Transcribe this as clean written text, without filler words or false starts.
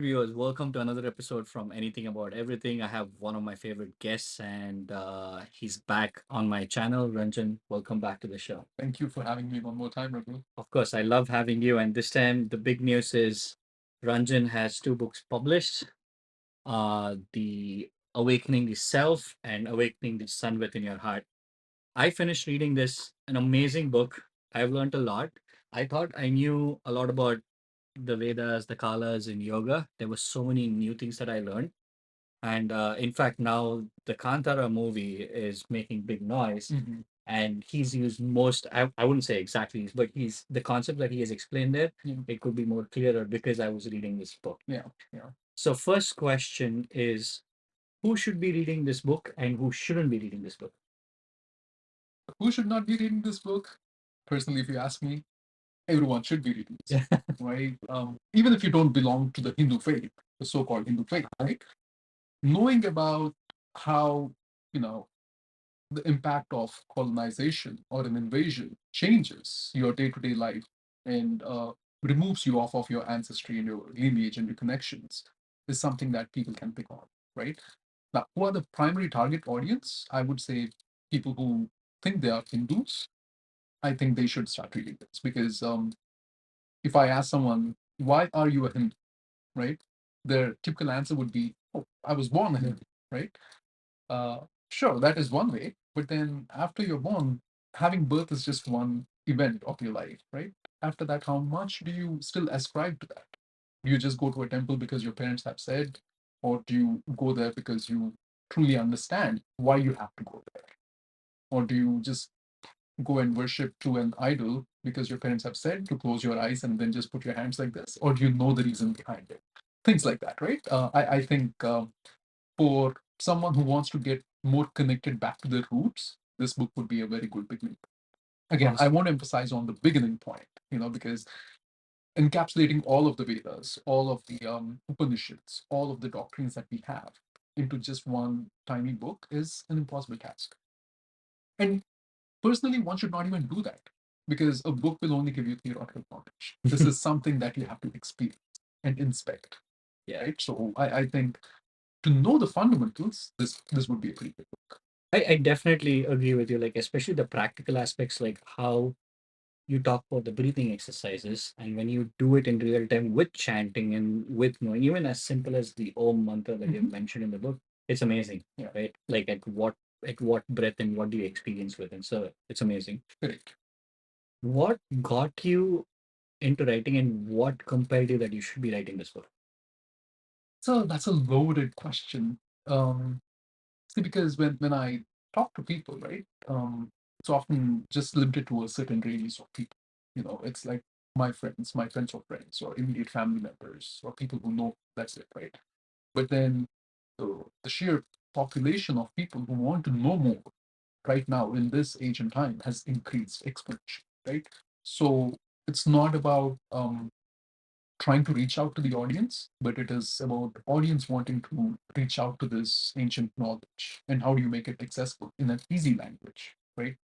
Viewers, welcome to another episode from Anything About Everything. I have one of my favorite guests, and he's back on my channel. Ranjan, welcome back to the show. Thank you for having me one more time, Raghu. Of course, I love having you, and this time the big news is Ranjan has two books published: "The Awakening the Self" and "Awakening the Sun Within Your Heart." I finished reading this, an amazing book. I've learned a lot. I thought I knew a lot about the Vedas, the Kalas, and yoga. There were so many new things that I learned. And in fact, now the Kantara movie is making big noise, and he's used most. I wouldn't say exactly, but he's the concept that he has explained there. Yeah, It could be more clearer because I was reading this book. yeah, yeah. So, first question is, who should be reading this book and who shouldn't be reading this book? Who should not be reading this book? Personally, if you ask me, everyone should be reading this, Yeah. right? Even if you don't belong to the Hindu faith, the so-called Hindu faith, right? Knowing about how, you know, the impact of colonization or an invasion changes your day-to-day life and removes you off of your ancestry and your lineage and your connections is something that people can pick on, right? Now, who are the primary target audience? I would say people who think they are Hindus. I think they should start reading this because if I ask someone, why are you a Hindu, right? Their typical answer would be, oh, I was born a Hindu, right? Uh, sure, that is one way. But then after you're born, having birth is just one event of your life, right? After that, how much do you still ascribe to that? Do you just go to a temple because your parents have said, or do you go there because you truly understand why you have to go there? Or do you just go and worship to an idol because your parents have said to close your eyes and then just put your hands like this? Or do you know the reason behind it? Things like that, right? I think for someone who wants to get more connected back to their roots, this book would be a very good beginning. Again, I Awesome. want to emphasize on the beginning point, because encapsulating all of the Vedas, all of the Upanishads, all of the doctrines that we have into just one tiny book is an impossible task. And personally, one should not even do that because a book will only give you theoretical knowledge. This is something that you have to experience and inspect, Yeah. right? So I think to know the fundamentals, this would be a pretty good book. I definitely agree with you, like, especially the practical aspects, like how you talk about the breathing exercises, and when you do it in real time with chanting and with knowing, even as simple as the Om mantra that you've mentioned in the book, it's amazing, Yeah, right? Like at what breath and what do you experience with it? So it's amazing. correct. What got you into writing, and what compelled you that you should be writing this book? So that's a loaded question. Um, See, because when I talk to people, right, it's often just limited to a certain radius of people. It's like my friends of friends, or immediate family members, or people who know. That's it, right? But then the sheer population of people who want to know more right now in this age and time has increased exponentially, right? So it's not about trying to reach out to the audience, but it is about the audience wanting to reach out to this ancient knowledge. And how do you make it accessible in an easy language, right?